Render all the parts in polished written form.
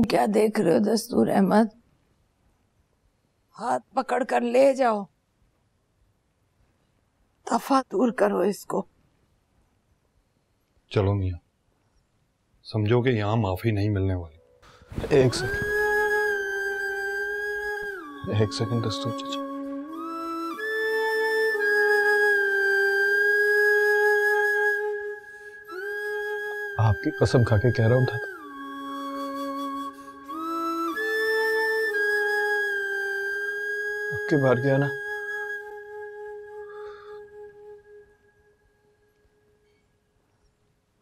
क्या देख रहे हो दस्तूर अहमद? हाथ पकड़ कर ले जाओ, दफा दूर करो इसको। चलो मियाँ, समझो कि यहाँ माफी नहीं मिलने वाली। एक सेकंड दस्तूर चाचा। आपकी कसम खा के कह रहा हूं दादा, आपकी बार गया ना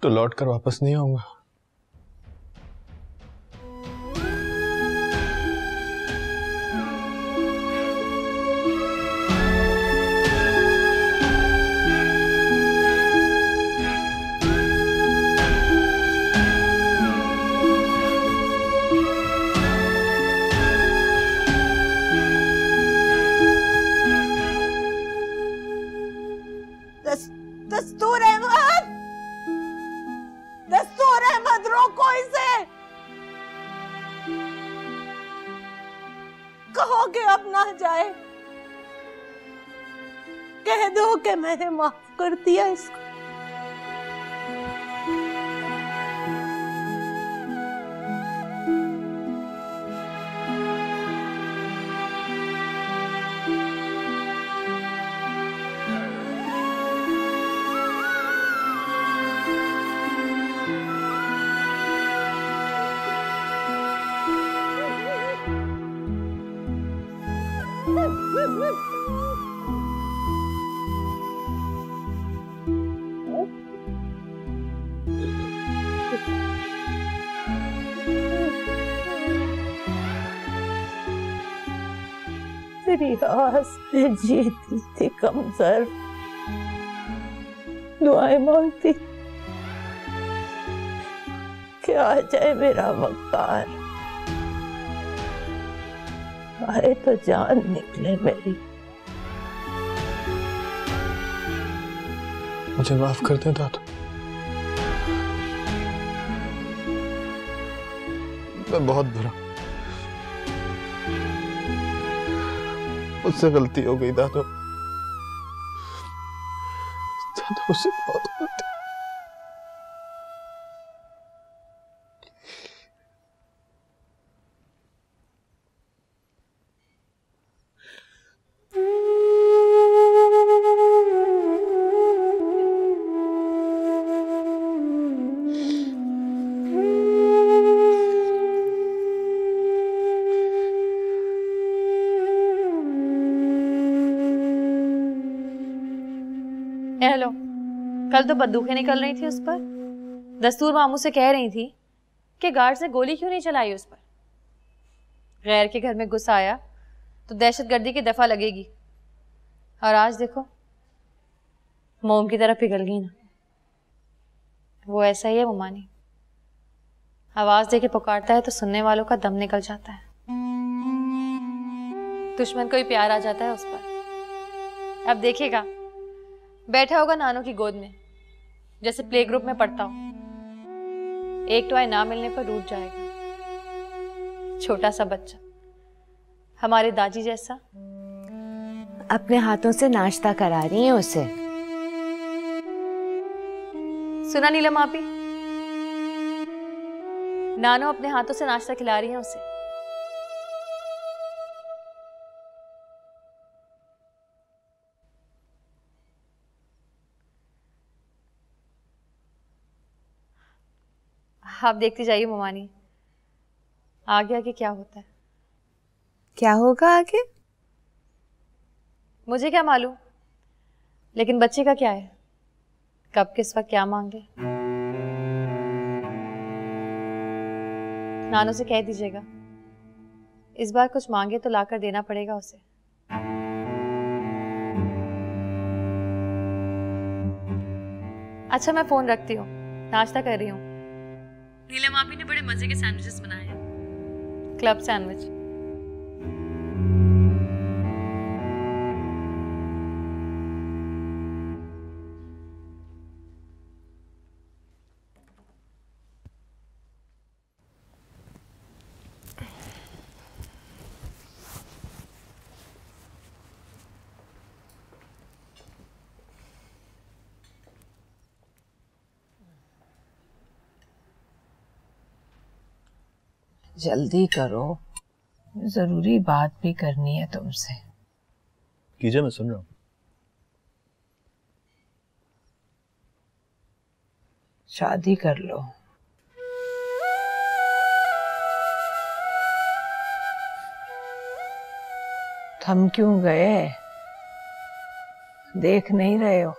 तो लौट कर वापस नहीं आऊंगा। दस्तूर अहमद, दस्तूर अहमद, रोको इसे। कहो कि अब ना जाए, कह दो कि मैंने माफ कर दिया इसको। तेरी आस में जीती थी कमजोर, दुआएं मांगती कि आ जाए मेरा वकार। आए तो जान निकले मेरी। मुझे माफ कर दे दादा, मैं बहुत बुरा, मुझसे गलती हो गई दादा, मुझसे बहुत गलती। हेलो, कल तो बंदूकें निकल रही थी उस पर। दस्तूर मामू से कह रही थी कि गार्ड से गोली क्यों नहीं चलाई उस पर। गैर के घर में घुस आया तो दहशतगर्दी की दफा लगेगी। और आज देखो मोम की तरह पिघल गई ना। वो ऐसा ही है मुमानी, आवाज देके पुकारता है तो सुनने वालों का दम निकल जाता है। दुश्मन को ही प्यार आ जाता है उस पर। अब देखिएगा, बैठा होगा नानू की गोद में जैसे प्ले ग्रुप में पढ़ता हो। एक टॉय ना मिलने पर रूठ जाएगा। छोटा सा बच्चा, हमारे दादी जैसा। अपने हाथों से नाश्ता करा रही हैं उसे। सुना नीलम आपी, नानो अपने हाथों से नाश्ता खिला रही है उसे। आप देखती जाइए ममानी, आगे आगे क्या होता है। क्या होगा आगे? मुझे क्या मालूम, लेकिन बच्चे का क्या है, कब किस वक्त क्या मांगे। नानो से कह दीजिएगा इस बार कुछ मांगे तो लाकर देना पड़ेगा उसे। अच्छा, मैं फोन रखती हूँ, नाश्ता कर रही हूँ। नीलम आपी ने बड़े मजे के सैंडविचेस बनाए हैं, क्लब सैंडविच। जल्दी करो, जरूरी बात भी करनी है तुमसे। कीजिए, मैं सुन रहा हूँ। शादी कर लो। थम क्यों गए? देख नहीं रहे हो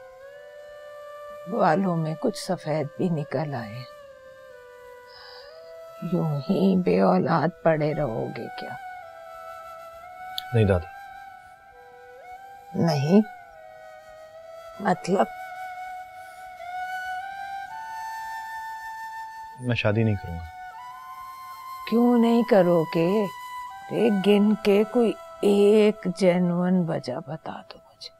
बालों में कुछ सफेद भी निकल आए? यूं ही बेऔलाद पड़े रहोगे क्या? नहीं दादी। नहीं मतलब? मैं शादी नहीं करूंगा। क्यों नहीं करोगे? एक गिन के कोई एक जेन्युइन वजह बता दो मुझे।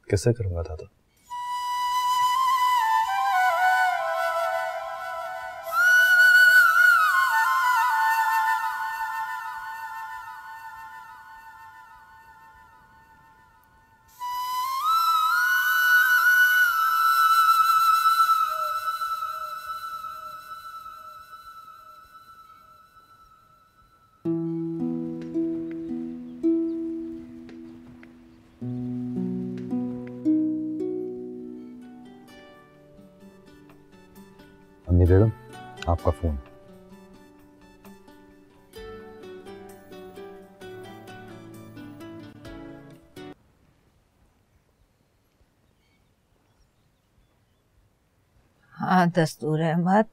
कैसे करूंगा दादा? अम्मी बेगम, आपका फोन। हाँ दस्तूर अहमद,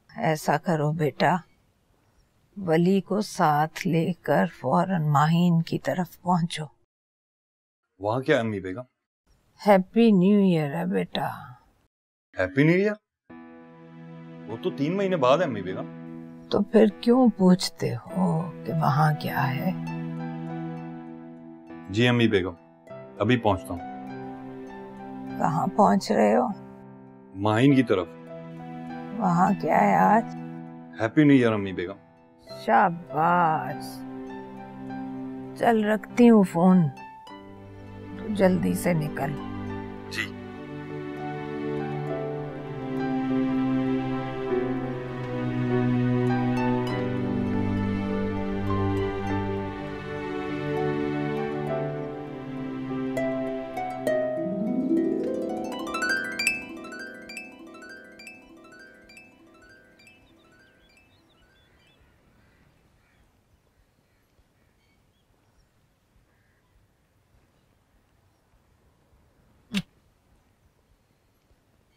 ऐसा करो बेटा, वली को साथ लेकर फौरन माहीन की तरफ पहुंचो। वहां क्या अम्मी बेगम? हैप्पी न्यू ईयर है बेटा। Happy new year? वो तो 3 महीने बाद है अम्मी बेगम। तो फिर क्यों पूछते हो कि वहां क्या है? जी अम्मी बेगम, अभी पहुंचता हूँ। कहाँ पहुंच रहे हो? माहिन की तरफ। वहां क्या है आज? हैप्पी न्यू ईयर अम्मी बेगम। शाबाश। चल रखती हूँ फोन, तू जल्दी से निकल। जी।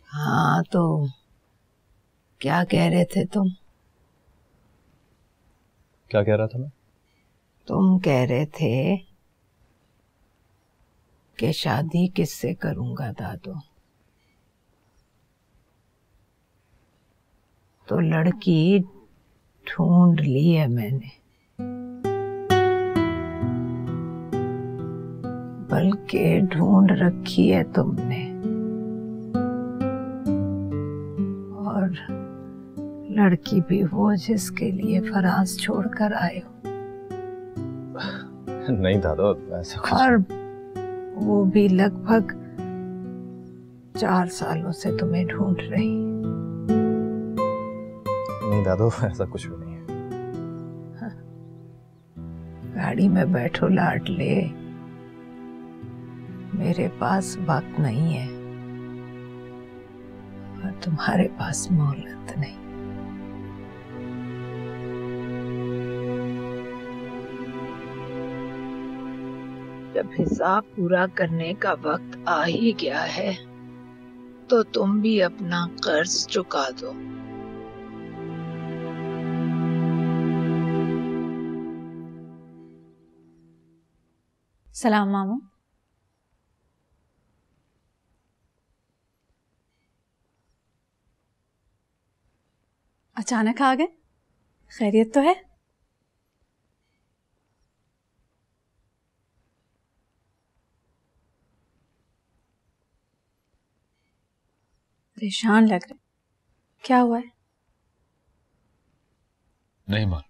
हाँ तो क्या कह रहे थे तुम? क्या कह रहा था मैं? तुम कह रहे थे कि शादी किससे करूंगा दादू। तो लड़की ढूंढ ली है मैंने, बल्कि ढूंढ रखी है तुमने। और लड़की भी वो जिसके लिए फराज छोड़कर आए हो। नहीं दादा, ऐसा कुछ। और वो भी लगभग 4 सालों से तुम्हें ढूंढ रही। नहीं दादो, ऐसा कुछ भी नहीं है। गाड़ी में बैठो लाडले, मेरे पास वक्त नहीं है और तुम्हारे पास मोहलत नहीं। जब हिसाब पूरा करने का वक्त आ ही गया है तो तुम भी अपना कर्ज चुका दो। सलाम मामू। अचानक आ गए, खैरियत तो है? परेशान लग रहे, क्या हुआ है? नहीं मार,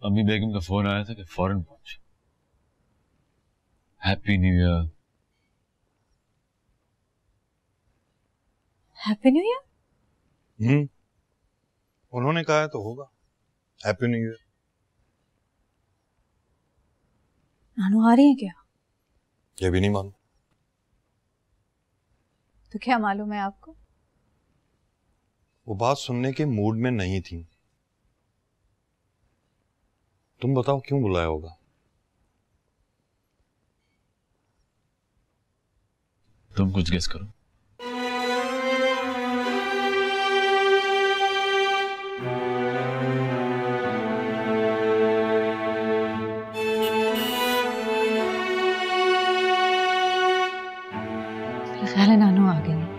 अम्मी बेगम का फोन आया था कि फौरन पहुंच। Happy new year. Happy new year. उन्होंने कहा है तो होगा। Happy new year. नानू आ रही है क्या? ये भी नहीं मालूम। तो क्या मालूम है आपको? वो बात सुनने के मूड में नहीं थी। तुम बताओ क्यों बुलाया होगा? तुम कुछ गेस करो। ख्याल है नानू आ गई है।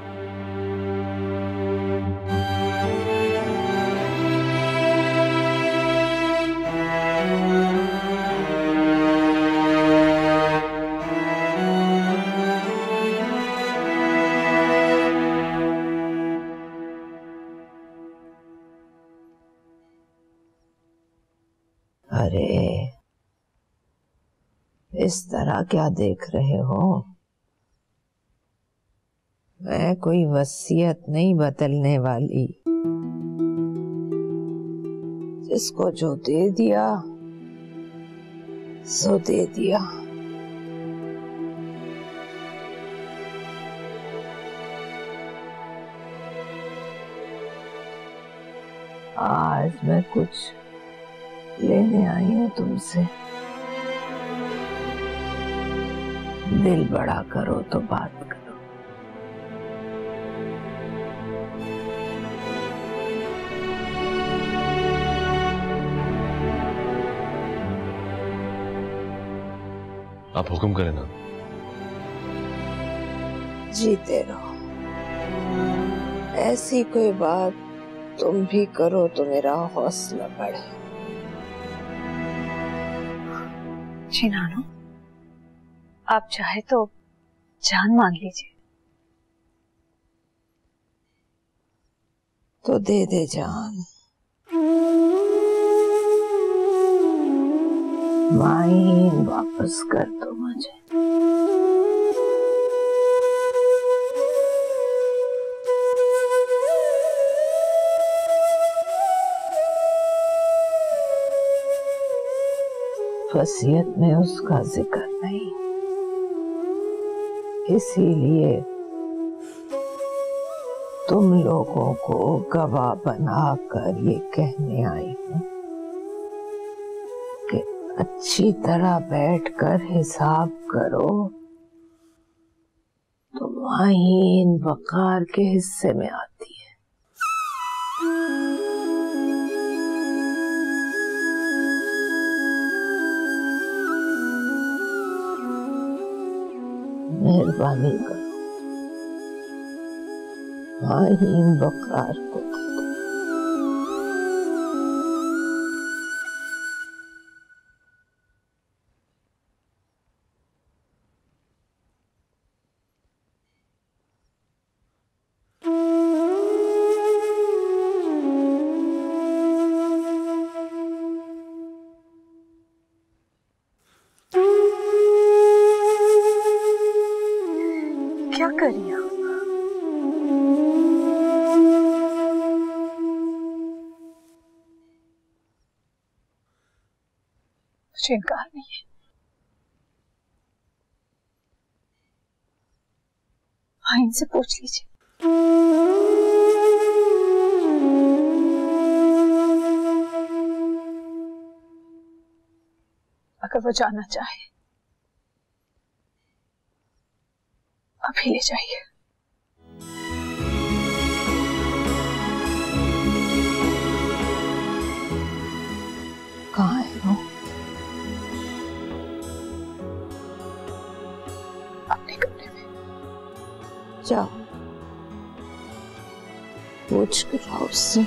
अरे इस तरह क्या देख रहे हो? मैं कोई वसीयत नहीं बदलने वाली। जिसको जो दे दिया सो दे दिया। आज मैं कुछ लेने आई हूँ तुमसे। दिल बड़ा करो तो बात करो। आप हुक्म करें ना। जीते रहो। ऐसी कोई बात तुम भी करो तो मेरा हौसला बढ़े। जी नानू, आप चाहे तो जान मांग लीजिए। तो दे दे जान। माइन वापस कर दो मुझे। वसीयत में उसका जिक्र नहीं, इसीलिए तुम लोगों को गवाह बनाकर ये कहने आई हूं कि अच्छी तरह बैठकर हिसाब करो तो माहीन वकार के हिस्से में आती है। मेहरबानी करो, माहीन वकार को दे दो। क्या करिए आप? मुझे इनकार नहीं है। हाँ, इनसे पूछ लीजिए। अगर वो जानना चाहे अभी ले जाइए। कहाँ है वो? अपने कमरे में। जाओ, पूछ कर आओ उससे।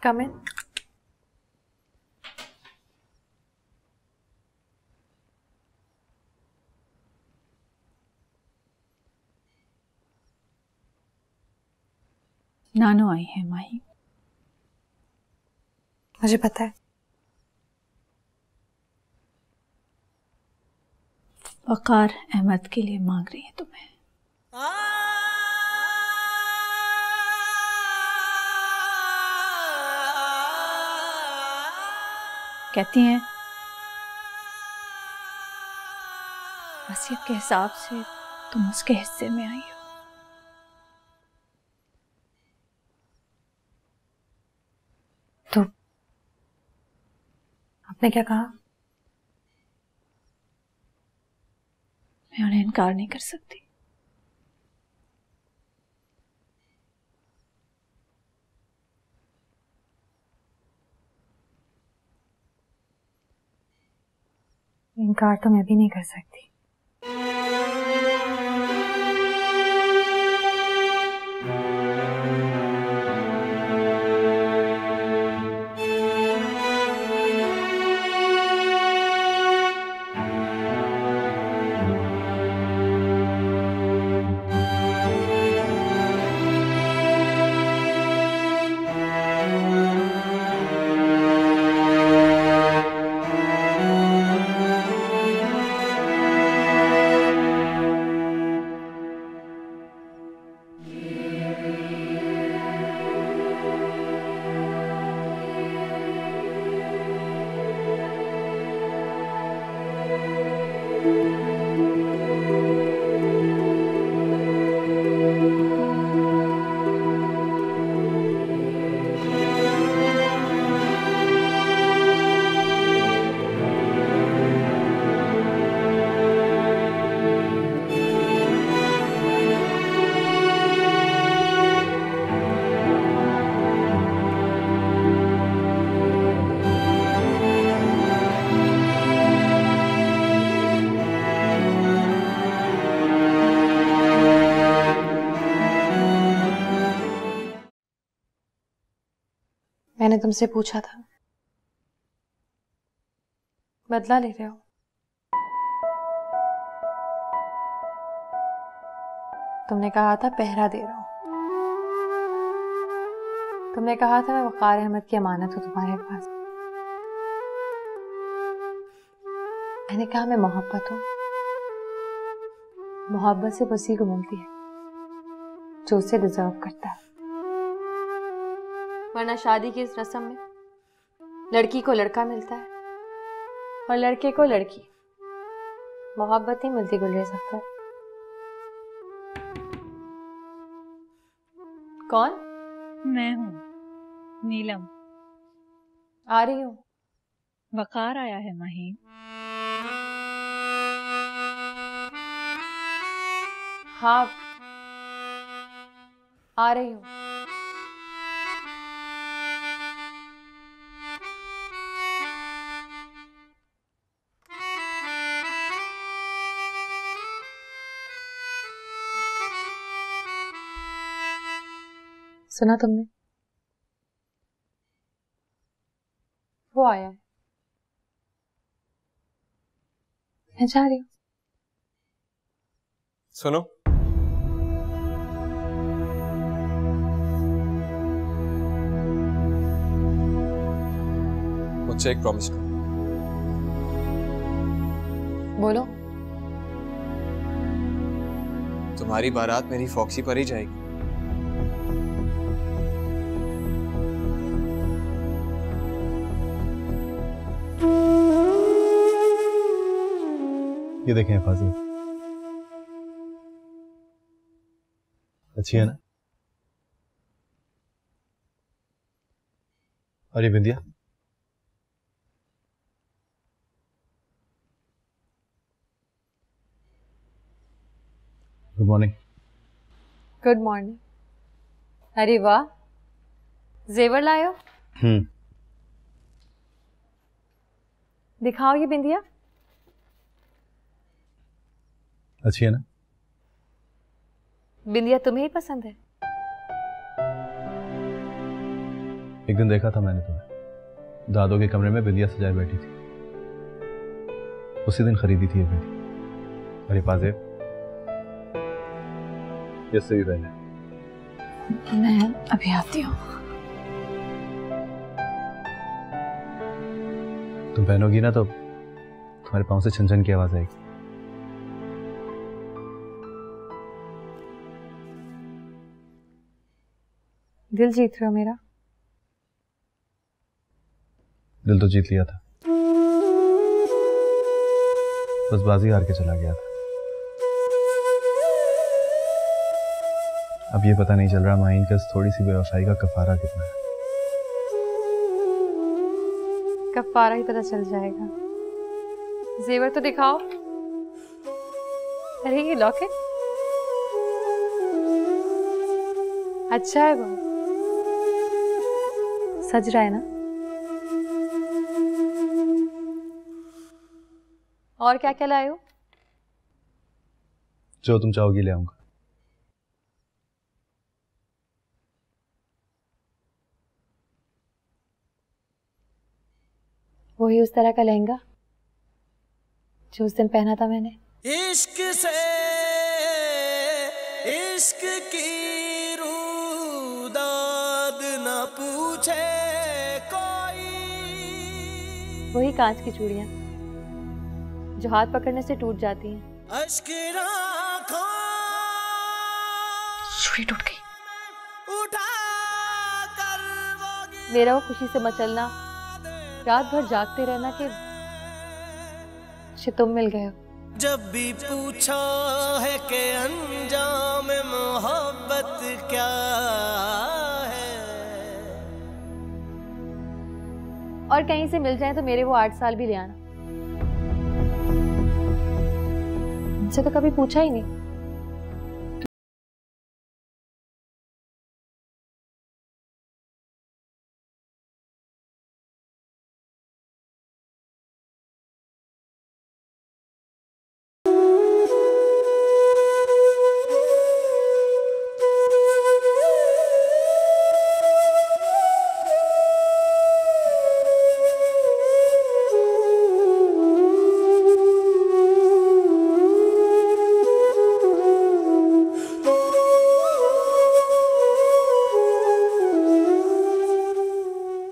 कम इन। नानो आई है माही। मुझे पता है। वकार अहमद के लिए मांग रही है तुम्हें। कहती हैं वसीयत के हिसाब से तुम उसके हिस्से में आई हो। तो आपने क्या कहा? मैं उन्हें इनकार नहीं कर सकती। इनकार तो मैं भी नहीं कर सकती। मैंने तुमसे पूछा था, बदला ले रहे हो? तुमने कहा था पहरा दे रहा हूं। तुमने कहा था मैं वकार अहमद की अमानत हूं तुम्हारे पास। मैंने कहा मैं मोहब्बत हूं। मोहब्बत सिर्फ उसी को मिलती है जो उसे डिजर्व करता है, वरना शादी की इस रस्म में लड़की को लड़का मिलता है और लड़के को लड़की। मोहब्बत ही मिलती गुलरेज अख्तर। कौन? मैं हूँ नीलम। आ रही हूँ। वकार आया है माही। हाँ, आ रही हूँ। सुना तुमने? वो आया है। मैं जा रही हूँ। सुनो, मुझसे एक प्रॉमिस करो। बोलो। तुम्हारी बारात मेरी फॉक्सी पर ही जाएगी। ये देखें फाजिल, अच्छी है ना? और ये बिंदिया? Good morning. Good morning. अरे वाह, जेवर लायो। दिखाओ ये बिंदिया। अच्छी है ना? बिंदिया तुम्हें ही पसंद है? एक दिन देखा था मैंने तुम्हें, दादो के कमरे में बिंदिया सजाए बैठी थी। उसी दिन खरीदी थी ये बिंदी। अरे पाजेब, ये सही पहने। मैं अभी आती हूँ। तुम पहनोगी ना तो तुम्हारे पाँव से छन छन की आवाज आएगी। दिल जीत रहे हो मेरा? दिल तो जीत लिया था, बस बाजी हार के चला गया था। अब ये पता नहीं चल रहा माइन का थोड़ी सी बेवफाई का कफारा कितना है। कफारा ही पता चल जाएगा। जेवर तो दिखाओ। अरे ये लॉकेट अच्छा है, बहुत सज रहा है ना। और क्या क्या लाए हो? जो तुम चाहोगी ले आऊंगा। वही उस तरह का लहंगा जो उस दिन पहना था मैंने। इश्क से इश्क की रूदाद न पूछे कोई। वही कांच की चूड़ियां जो हाथ पकड़ने से टूट जाती हैं। चूड़ी टूट गई। मेरा वो खुशी से मचलना, रात भर जागते रहना कि तुम मिल गए हो। जब भी पूछा है कि अंजाम मोहब्बत क्या है, और कहीं से मिल जाए तो मेरे वो 8 साल भी ले आना। मुझसे तो कभी पूछा ही नहीं।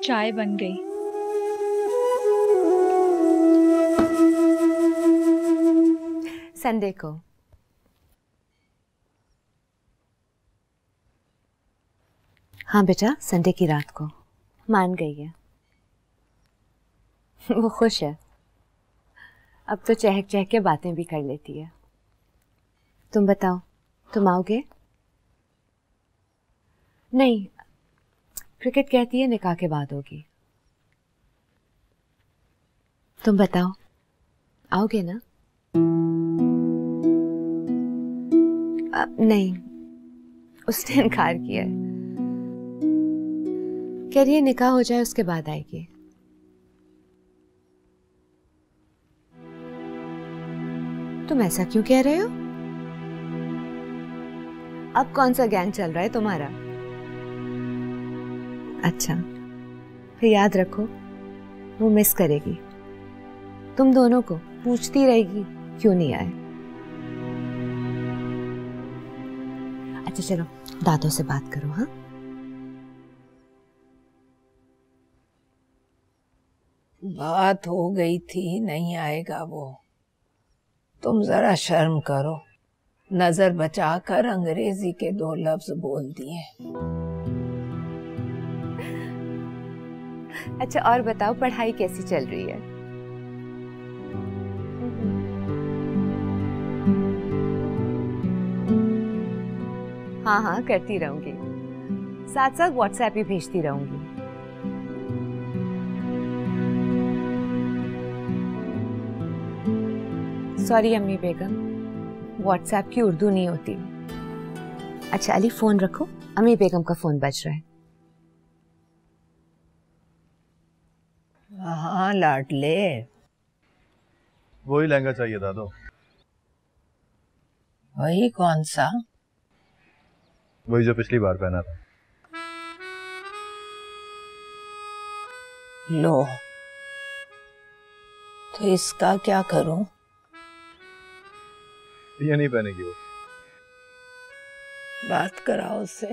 चाय बन गई। संडे को। हाँ बेटा, संडे की रात को। मान गई है। वो खुश है। अब तो चहक चहक के बातें भी कर लेती है। तुम बताओ, तुम आओगे? नहीं, क्रिकेट कहती है निकाह के बाद होगी। तुम बताओ, आओगे ना? नहीं, उसने इनकार किया है। कह रही है निकाह हो जाए उसके बाद आएगी। तुम ऐसा क्यों कह रहे हो? अब कौन सा गैंग चल रहा है तुम्हारा? अच्छा, फिर याद रखो, वो मिस करेगी। तुम दोनों को पूछती रहेगी क्यों नहीं आए। अच्छा चलो, दादों से बात करो। हाँ, बात हो गई थी, नहीं आएगा वो। तुम जरा शर्म करो। नजर बचाकर अंग्रेजी के 2 लफ्ज बोल दिए। अच्छा और बताओ, पढ़ाई कैसी चल रही है? हाँ हाँ, करती रहूंगी। साथ साथ व्हाट्सएप भी भेजती रहूंगी। सॉरी अम्मी बेगम, व्हाट्सएप की उर्दू नहीं होती। अच्छा अली, फोन रखो, अम्मी बेगम का फोन बज रहा है। हाँ लाडले। वही लहंगा चाहिए दादो। वही कौन सा? वही जो पिछली बार पहना था। लो, तो इसका क्या करूं? ये नहीं पहनेगी वो। बात कराओ उससे।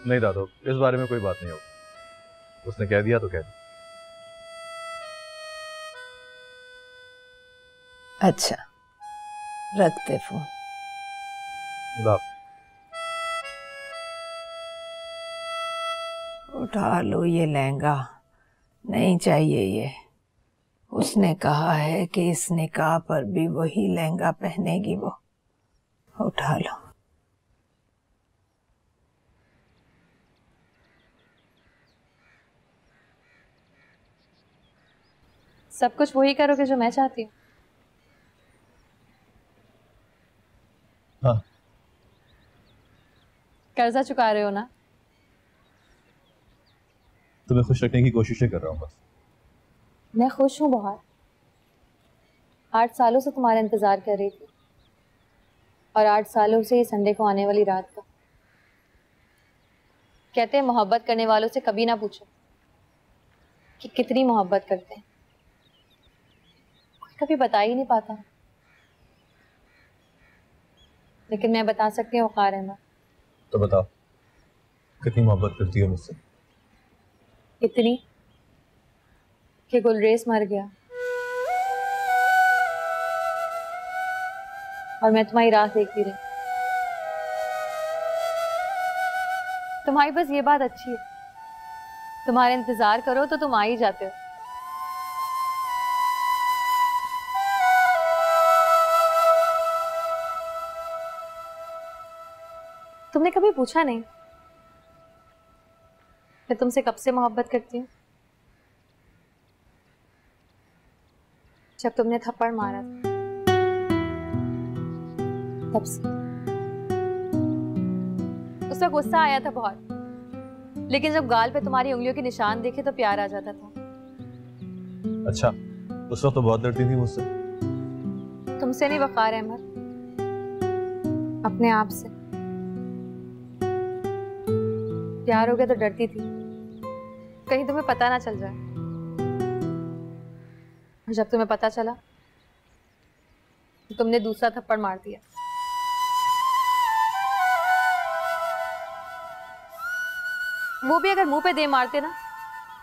नहीं दादो, इस बारे में कोई बात नहीं होगी। उसने कह दिया तो कह दिया। अच्छा, रखते फोन। उठा लो ये लहंगा, नहीं चाहिए ये। उसने कहा है कि इस निकाह पर भी वही लहंगा पहनेगी वो। उठा लो। सब कुछ वही करोगे जो मैं चाहती हूँ? हाँ। कर्जा चुका रहे हो ना? तुम्हें खुश रखने की कोशिशें कर रहा हूँ बस। मैं खुश हूँ बहुत। 8 सालों से तुम्हारा इंतजार कर रही थी, और 8 सालों से ये संडे को आने वाली रात का। कहते हैं मोहब्बत करने वालों से कभी ना पूछो कि कितनी मोहब्बत करते हैं, कोई कभी बता ही नहीं पाता। लेकिन मैं बता सकती हूँ वक़ार अहमद। तो बताओ, कितनी मोहब्बत करती हो मुझसे? इतनी कि गुलरेज मर गया और मैं तुम्हारी राह देखती रही। तुम्हारी बस ये बात अच्छी है, तुम्हारे इंतजार करो तो तुम आ ही जाते हो। तुमने कभी पूछा नहीं मैं तुमसे कब से मोहब्बत करती हूँ? जब तुमने थप्पड़ मारा था, तब से। उस वक्त गुस्सा आया था बहुत, लेकिन जब गाल पे तुम्हारी उंगलियों के निशान देखे तो प्यार आ जाता था। अच्छा, उस वक्त तो बहुत डरती थी मुझसे। तुमसे नहीं वक़ार अहमद, अपने आप से। प्यार हो गया तो डरती थी कहीं तुम्हें पता ना चल जाए, और जब तुम्हें पता चला तो तुमने दूसरा थप्पड़ मार दिया। वो भी अगर मुंह पे दे मारते ना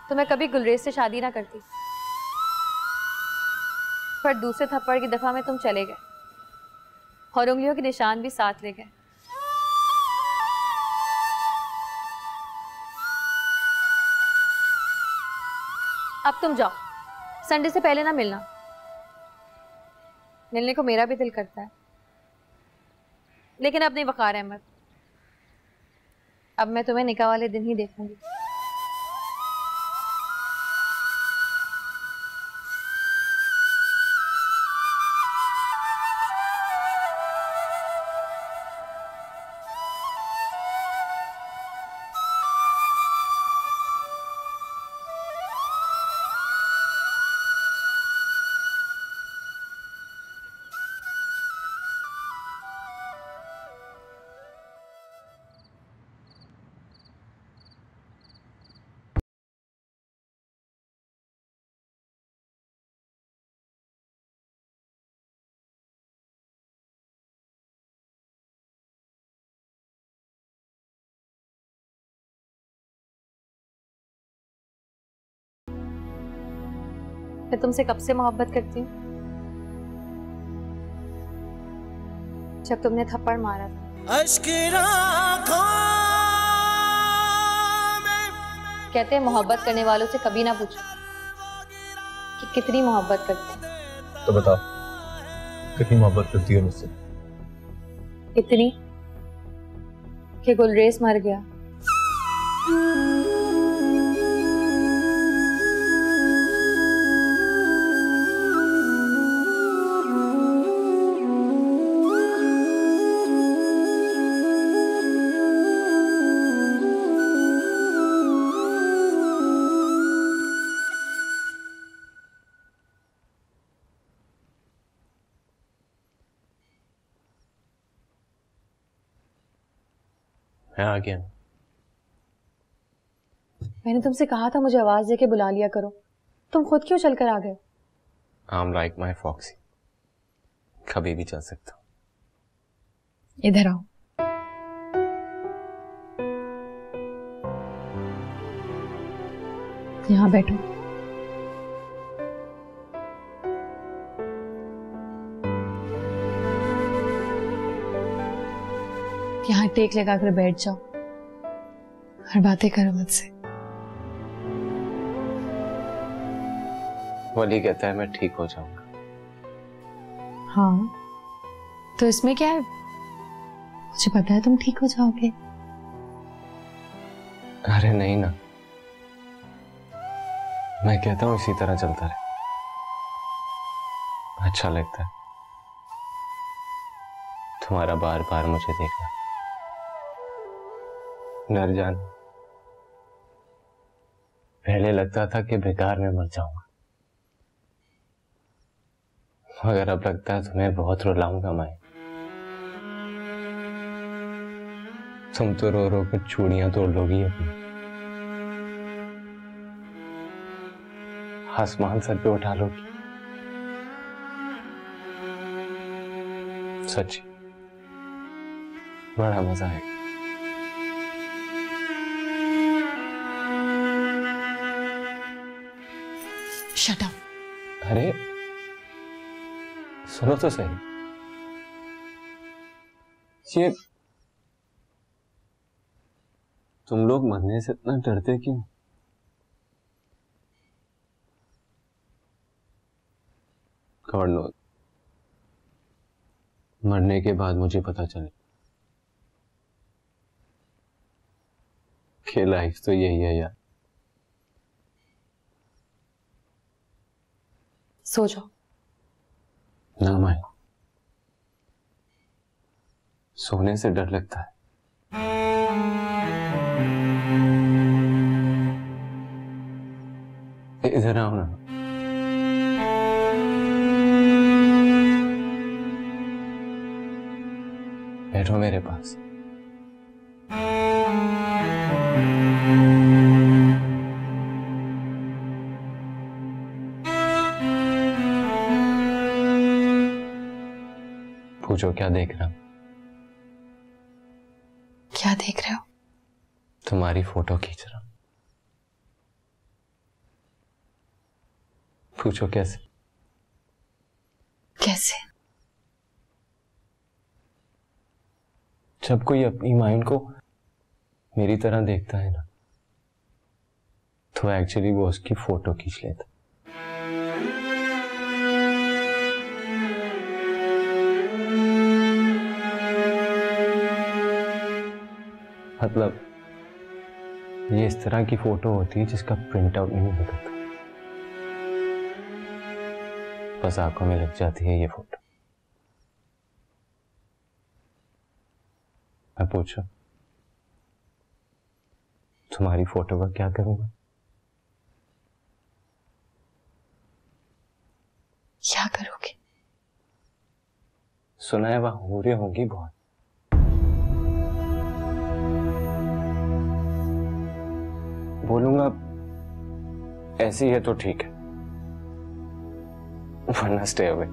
तो मैं कभी गुलरेज से शादी ना करती। पर दूसरे थप्पड़ की दफा में तुम चले गए और उंगलियों के निशान भी साथ ले गए। अब तुम जाओ, संडे से पहले ना मिलना। मिलने को मेरा भी दिल करता है, लेकिन अब नहीं वक़ार अहमद। अब मैं तुम्हें निकाह वाले दिन ही देखूंगी। मैं तुमसे कब से मोहब्बत करती हूँ? जब तुमने थप्पड़ मारा था। कहते हैं मोहब्बत करने वालों से कभी ना पूछो कि कितनी मोहब्बत करते हैं। तो बताओ, कितनी मोहब्बत करती हो मुझसे? इतनी कि गुलरेज मर गया। मैं आ गया। मैंने तुमसे कहा था मुझे आवाज देके बुला लिया करो, तुम खुद क्यों चलकर आ गए? I'm like my Foxy, कभी भी चल सकता हूँ। इधर आओ। यहाँ बैठो। यहाँ टेक लगा कर बैठ जाओ और बातें करो मुझसे। वली कहता है मैं ठीक हो जाऊंगा। हाँ, तो इसमें क्या है? मुझे पता है तुम ठीक हो जाओगे। अरे नहीं ना, मैं कहता हूँ इसी तरह चलता रहे, अच्छा लगता है तुम्हारा बार बार मुझे देखना। डर जान, पहले लगता था कि बेकार में मर जाऊंगा, मगर अब लगता है तुम्हें बहुत रुलाऊंगा मैं। तुम तो रो रो कर चूड़ियां तोड़ लोगी अपनी, आसमान सर पे उठा लोगी। सच्ची बड़ा मजा आएगा। Shut up. अरे सुनो तो सही, ये तुम लोग मरने से इतना डरते क्यों? गॉड नोस, मरने के बाद मुझे पता चले कि लाइफ तो यही है यार। सो जाओ। ना मैं, सोने से डर लगता है। इधर आओ ना। बैठो मेरे पास। पूछो क्या देख रहा हूं? क्या देख रहे हो? तुम्हारी फोटो खींच रहा हूं। पूछो कैसे? कैसे? जब कोई अपनी माइंड को मेरी तरह देखता है ना, तो एक्चुअली वो उसकी फोटो खींच लेता। मतलब ये इस तरह की फोटो होती है जिसका प्रिंट आउट नहीं निकलता, बस आंखों में लग जाती है ये फोटो। मैं पूछूं तुम्हारी फोटो का क्या करूंगा? क्या करोगे? सुना है वहां हूरें होंगी बहुत। बोलूंगा ऐसी है तो ठीक है, वरना स्टे अवे।